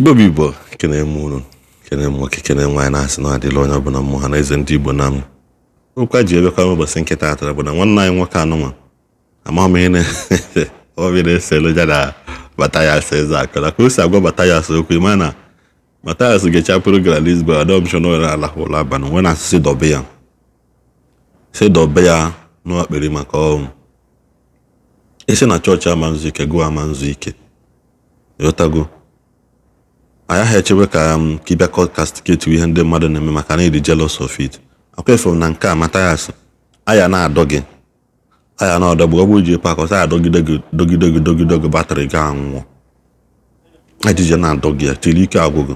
Igbo Igbo kene munu kene nwoke kene nwaanyị na-asị na adịla onye ọbụla Ohaneze Ndigbo na m okwa ji ebe kwa ụbọchị nkịta atara bụ na nwanne anyị nwoke anụnwa ama m ihe na ọ bịara eselu ja na Matthias Ezeaku na ka o si agwa Matthias okwu ma na Matthias ga-echapụrụ gara Lisbon adọmshọn nwere alahụla abalị nwere asịsị dobe ya n'akpịrị maka ọnwụ isi na chọọchị ama nzu ike gụọ ama nzu ike yotago aya ha echewe ka ịbịa castigate ihe ndị mmadụ na-eme maka na ịdị jealous of it akwa efom na nke a Matthias aya na-adọ gị aya na-adọgbu ọ bụ ji pak ọsa adọgide gị batrị ga anwụọ ajije na-adọ gị ya tiri ike agwụgụ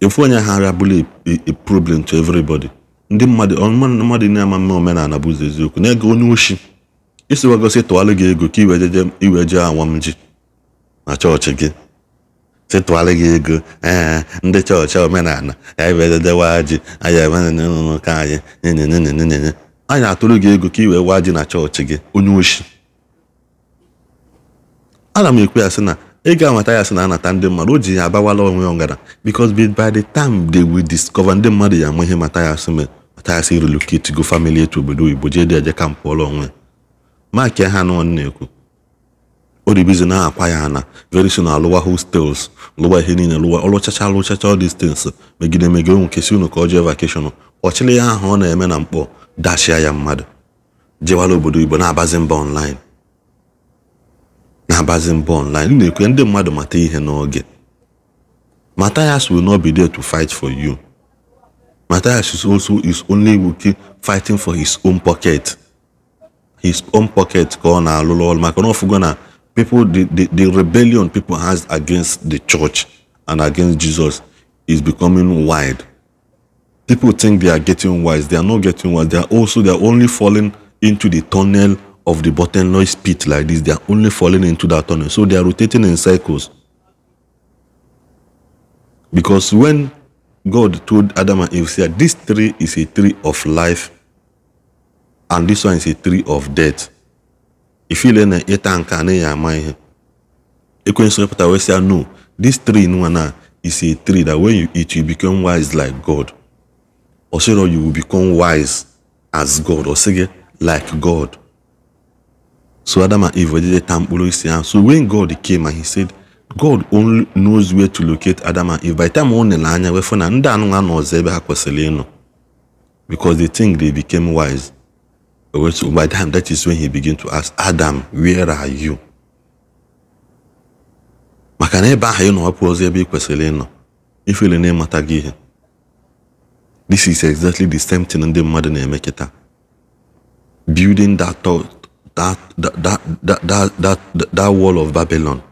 efu onye ha arịa bụla a problem to everybody ndị mmadụ na-ama mme omenala bụ ụzọ eziokwu na-ege onye oshi isi wagosi tụalụ gị ego ka iwe jee anwamji na chọọchị gị tụalụ gị ego ndị chọọchị omenala ya iwejedewa ji anyị ka anyị atụrụ gị ego ka iwe waa ji na chọọchị gị onye oshi ana m ekwe ya sị na ị ga-amata ya sị na anata ndị mmadụ o ji ya abawala onwe ọngara because by the time they will discover ndị mmadụ ya ama ihe Matthias relocate go family etu obodo Igbo jee dị eje kampụ ọrụ onwe maki ha nọ na-ekwu o dị bizi na-akwa ya na very soon alụwa hostels lụwa ihe niile ọlụchacha all these things megide nke si unu ka ọ jee vacation ọchịrị ya ahụ ọ na-eme na mkpọ dashia ya mmadụ jewala obodo Igbo na-abazi mba online na-ekwe ndị mmadụ mata ihe n'oge Matthias will not be there to fight for you. Matthias is only fighting for his own pocket. His own pocket ka ọ na-alụlụ ọrụ maka na ọfụgo na people the rebellion people has against the church and against Jesus is becoming wide. People think they are getting wise. They are not getting wise. They are only falling into the tunnel of the bottomless pit like this. They are only falling into that tunnel. So they are rotating in circles. Because when God told Adam and Eve, said, this tree is a tree of life and this one is a tree of death. If you learn it, we say, no, this tree is a tree that when you eat, you become wise like God. Or so you will become wise as God, or say like God. So Adam and Eve did the so when God came and he said, God only knows where to locate Adam and Eve. By the time because they think they became wise. So by the time that is when he began to ask Adam, where are you? If you name Matagi, this is exactly the same thing in the modern Emeketa. Building that wall of Babylon.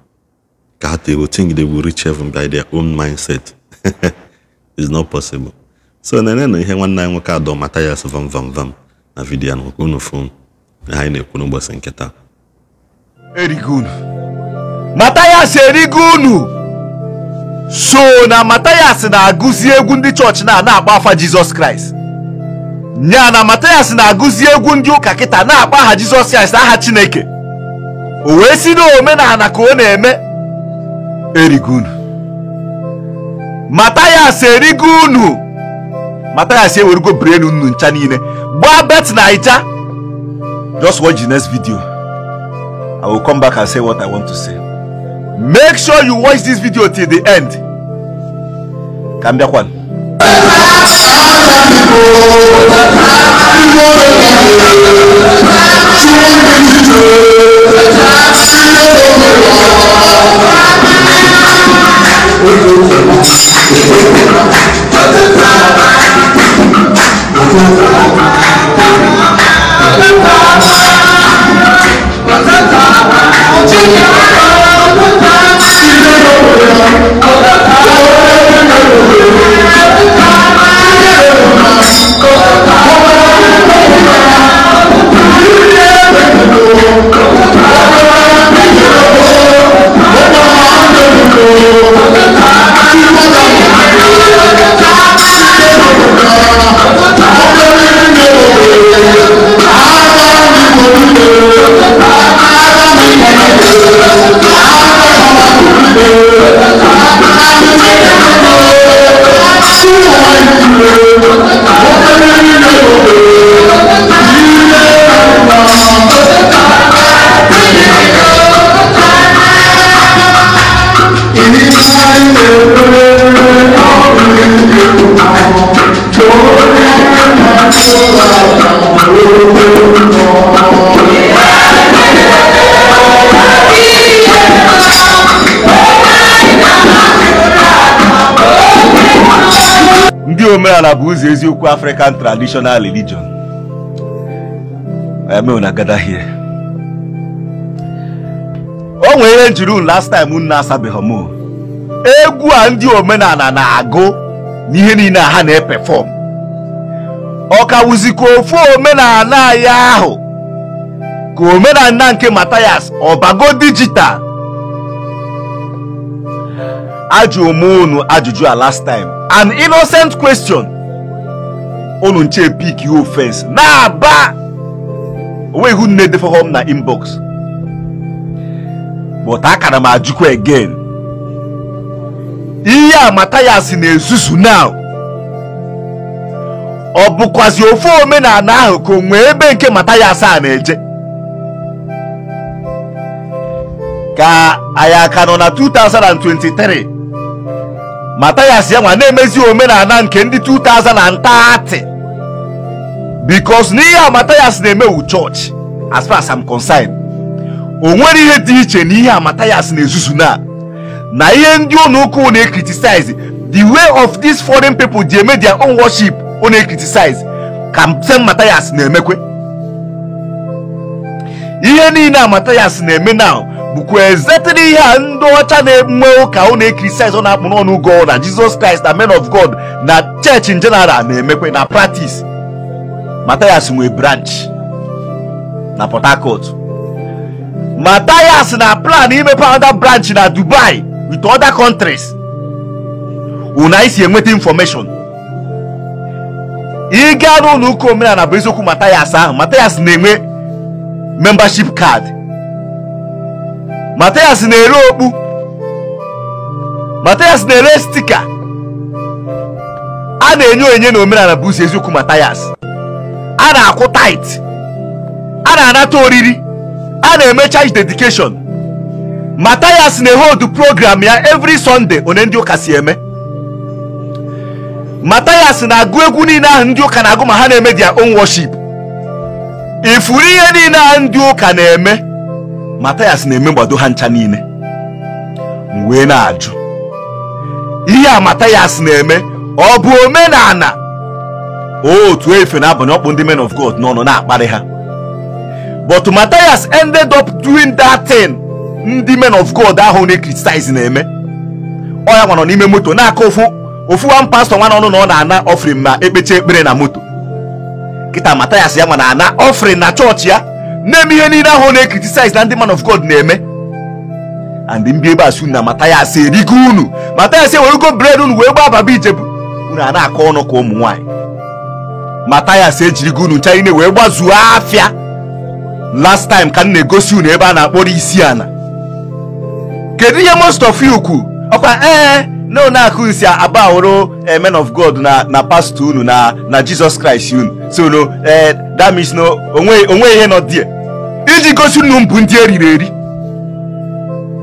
God, they will think they will reach heaven by their own mindset. It's not possible. So then here one night we can do Matthias vam na video no kuno phone. Na ine kuno boss nketa. Erigunu. Matthias erigunu. So na Matthias na aguzi egwu ndị church na agba afa Jesus Christ. Nya na Matthias na aguzi egwu ndị ụka kita na agba aha Jesus Christ aha Chineke. O wee si na omenala ka ọ na-eme. Erigunu. Matthias erigunu. Matthias ewerugo brain unu ncha niile. Gba bet na ija. Just watch the next video. I will come back and say what I want to say. Make sure you watch this video till the end. Kambia kwan. Ndi Omenala bụ ụzọ eziokwu African traditional religion. I mean, I gather here. O nwere njiri last time unu na-asabeghị m. Egwu a ndị Omenala na-agụ n'ihe niile ha na-eperform. Ọ ka wuzikwa ofu Omenala ya ahụ ka Omenala nke Matthias ọbago digital. Ajụ unu ajụjụ a last time. An innocent question. Unu nche pick you offense. Na ba. We who need for home na inbox. But I can imagine again. Iya Matthias na-ezuzu now. Ọ bụkwazi ofu Omenala ahụ ka onwe ebe nke Matthias a na-eje. Ka aya ka nọ na 2023. Matthias ya nwa na-emezi Omenala nke ndị 2030. Because n'ihe Matthias na-eme wu church, as far as I'm concerned, o nwere ihe dị iche na ihe Matthias na-ezuzu na ihe ndị ụlọ ụka na-criticize the way of these foreign people ji eme their own worship na-criticize ka Matthias na-emekwe. Ihe niile Matthias na-eme now bụkwa exactly ihe ndị ọcha na-eme ụka na-criticize na-akpụ n'ọnụ God na Jesus Christ na men of God na church in general na-emekwe na practice. Matthias nwe branch na Port Harcourt. Matthias na plan imepe another branch na Dubai with other countries. Una isi enweta information. Ị gaa n'ụlọ ụka Omenala bụ eziokwu Matthias ahụ. Matthias na-enwe membership card. Matthias na-ere okpu. Matthias na-ere sticker. A na-enye na Omenala bụ eziokwu Matthias. A na-akwụ tithe. A na-anata oriri. A na-eme church dedication. Matthias na-hold program ya every Sunday one ndị ụka si eme. Matthias na-agụ egwu niile ahụ ndị ụka na-agụ ma ha na-eme their own worship. Ifuru ihe niile ahụ ndị ụka na-eme, Matthias na-eme mgbado ha ncha niile. Wee na-ajụ, ihe a Matthias na-eme ọ bụ Omenala? Otu efe na-abanye ọkpụ ndị men of God n'ọnụ na-akparị ha. But Matthias ended up doing that thing ndị men of God ahụ na-criticize na-eme. Ọ ya nọ n'ime moto na-aka ofu one pastor nwa n'ọnụ na ọ na-ana offering ma ekpeche ekpere na moto. Kita Matthias ya nwa na-ana offering na church ya na-eme ihe niile ahụ na-criticize na ndị man of God na-eme. And mbi ebe asu na Matthias erigo unu. Matthias ewerugo bread unu wee gba baba Ijebu. Unu a na-akọ ọnụ ka ụmụ nwaanyị. Matthias ejirigo unu ncha ine wee gbazuo afịa. Last time ka m na-egosi unu ebe a na-akpọrọ Isiana. Kedu ihe most of you kwu? Ọkwa no na-akụ isi abaworo men of God na pastor unu na Jesus Christ unu. So no that means no onwe ihe not there. Iji gosi unu mbụ ndị eriri eri.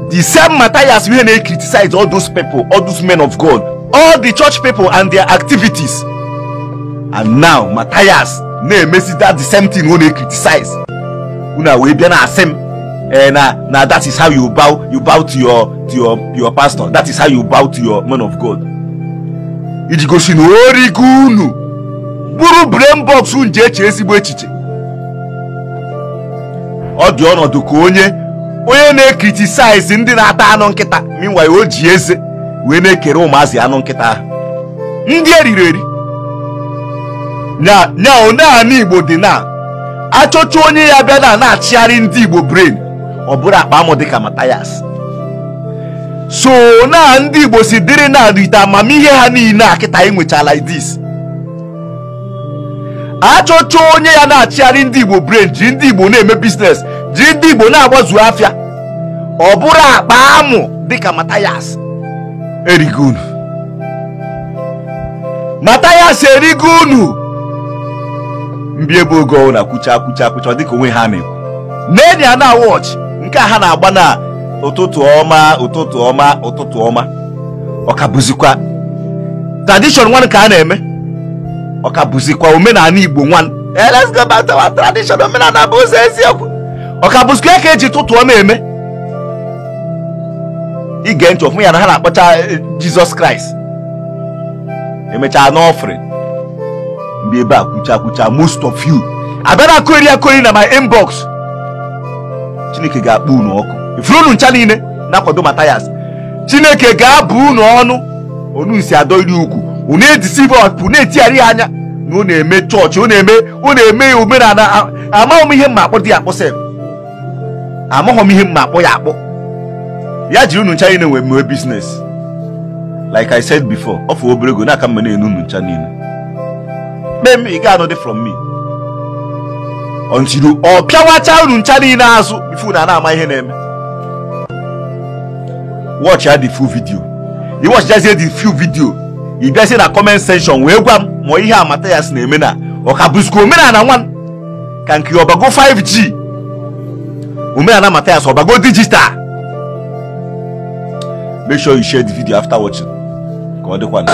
The same Matthias we na-criticize all those people, all those men of God, all the church people and their activities. And now Matthias na-emesi that the same thing we na-criticize. Una we bịa na asem na that is how you bow to your pastor. That is how you bow to your man of God. Iji gosi na origo unu buru brain box unje eche ezigbo echiche. Ọ dị ọnọdụ ka onye na-criticize ndị na-ata anụ nkịta, meanwhile o ji eze wee na-ekere ụmụazị anụ nkịta ahụ ndị eriri eri. Nya Omenala Igbo dị na achọcha onye ya bịa na-achịgharị ndị Igbo brain, ọ bụrụ akpa amụ dịka Matthias. So na ndị Igbo si dịrị na rite amamihe ha niile akịta enwecha like this. Achọcha onye ya na-achịgharị ndị Igbo brain, ji ndị Igbo na-eme business, ji ndị Igbo na-agbazu afịa, ọ bụrụ akpa amụ dịka Matthias. Erigo unu. Matthias erigo unu. Mbi ebe oge ọ na-akwụcha dịka onwe ha na-ekwu. N'enyi a na-watch nke ha na-agba na ụtụtụ ọma. Ọ ka bụzikwa tradition nwanne ka a na-eme. Ọka bụzikwa omenala Igbo nwan. Let's go back to our tradition. Omenala bụ ụzọ eziokwu. Ọka bụzikwa eke eji tụtụọ na-eme. Ige ntị ọfụma ya na ha na-akpọcha Jesus Christ. Emechaa na offering. Ndị ebe a kwucha most of you. Abịara akụri na my inbox. Chineke ga-akpọ unu ọkụ. Ifuru unu ncha niile na-akwado Matthias. Chineke ga-abụ unu ọnụ. Onu isi adọ iri ukwu. Unu edisive ọpụ na-etigharị anya. Na ọ na-eme chọọchị, ọ na-eme omenala. Amaghị m ihe mma akpọ dị akpọ sef. Amaghị m ihe mma akpọ ya akpọ. Ya jiri unu ncha niile wee business. Like I said before, of obere ego na-aka mma na-enu unu ncha niile. Mem, you got nothing from me. Until you or piawacha unu ncha niile azụ before na ama ihe na-eme. Watch the full video. You watch just the few video. You guys in the comment section wee gwa m mo ihe Matthias na-eme na ọka bụzikwa omenala nwan. Ka nke ọbago 5G. Omenala Matthias ọbago digital. Make sure you share the video after watching. Go on the one.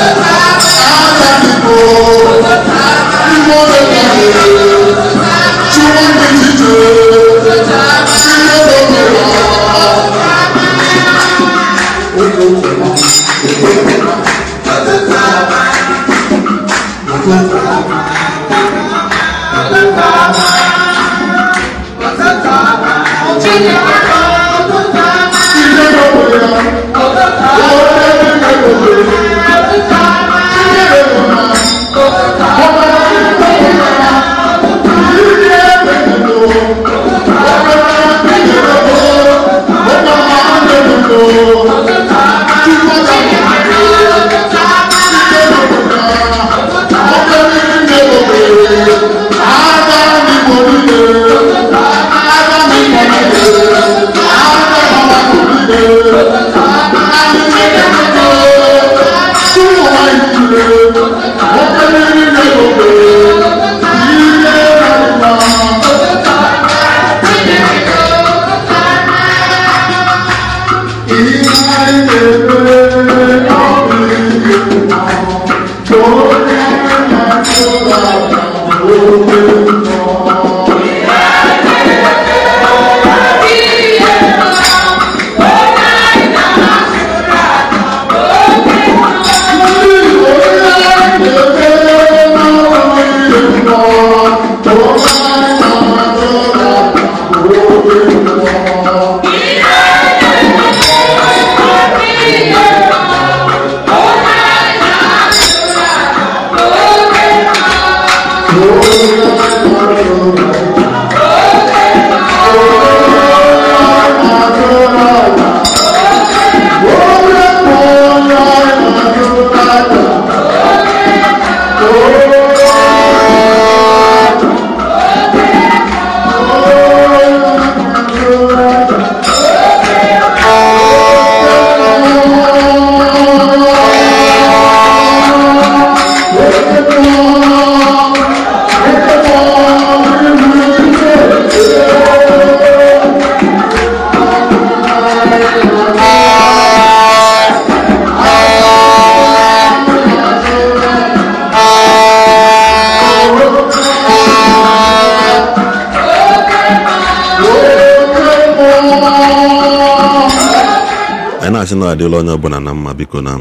na-asị na adịla onye ọbụla na mma biko na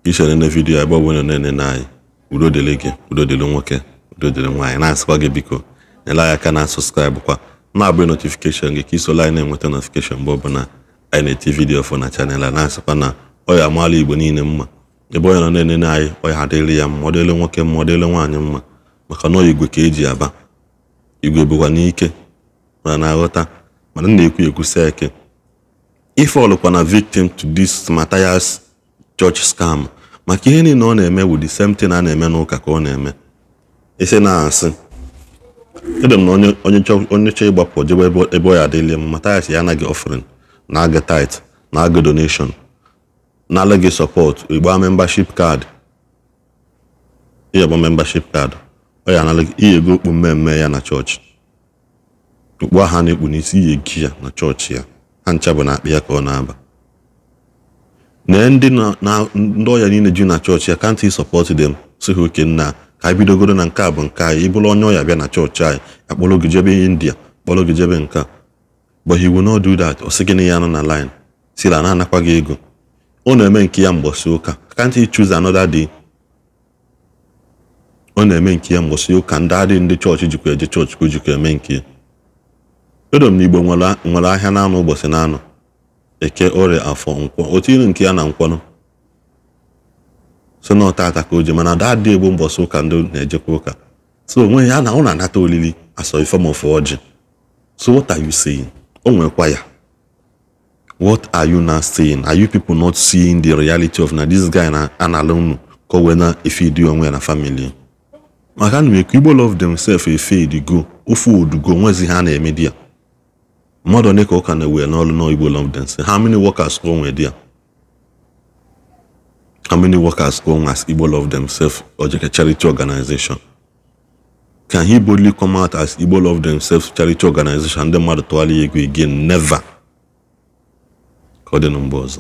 ishere na vidiyo ebe ọbụla na-ene na anyị udo dịrị gị udo dịrị nwoke udo dịrị nwaanyị na-asịkwa gị biko nyela anyị aka na subscribe kwa na-abụ notification gị ka isola anyị na-enweta notification mgbe ọbụla anyị na-eti vidiyo fọ na chanel a na-asịkwa na ọya amaala Igbo niile mma ebe onye nọ na-ene anyị ọya adịrị ya mma ọ dịrị nwoke mma ọ dịrị nwaanyị mma maka na igwe ka eji aba igwe bụkwa n'ike ma na-aghọta mana na-ekwu eke ife ọlụkwa na victim to this Matthias church scam maka ihe niile ọ na-eme with the same thing a na-eme n'ụka ka ọ na-eme ise na-asị edem na onye chọọ ịgbapụ jebe ebe ọ ya adịrị mma Matthias ya anaghị offering na-aga tithe na-aga donation na-ala gị support ịgba membership card ịgba membership card ọ ya na-ala gị ihe ego okpu mmemme ya na chọọchị okpu aha na-ekpu n'isi ihe gị ya na chọọchị ya ha ncha bụ na akpị ya ka ọ na-aba na ndị ọya niile ju na chọọchị ya can't he support them so he can ka bidogoro na nke a bụ nke anyị ịbụrụ onye ọya bịa na chọọchị anyị akpọrọ gị jebe India kpọrọ gị jebe nke but he will not do that. Ọ sị gịnị ya nọ na line si na anakwa gị ego ọ na-eme nke ya mgbọsị ụka can't he choose another day? Ọ na-eme nke ya mgbọsị ụka ndị chọọchị jikwa eje chọọchị ka jikwa eme nke ya. Edo m n'Igbo nwere ahịa na-anọ ụbọchị na-anọ Eke, Orie, Afọ, Nkwọ otu ilu nke ya na Nkwọnụ so na ọtata ka o ji mana daadị egbo mbọsị ụka ndị na-ejekwa ụka so onwe ya na ọ na-anata olili asọ ifem of ọjị. So what are you saying? O nwekwa ya. What are you now saying? Are you people not seeing the reality of na this guy na analonu ka o wee na efeedi onwe na family? Maka na make Igbo love themselves efeedi go ofu odugo nwezi ha na-eme dia. Mmadụ one ka ọ ka na-ewe n'ọrụ na Igbo love themselves. How many workers ka o nwe dia? How many workers go as Igbo love themselves or a charity organization? Can he boldly come out as Igbo love themselves charity organization and then mother to again? Never. Call the numbers.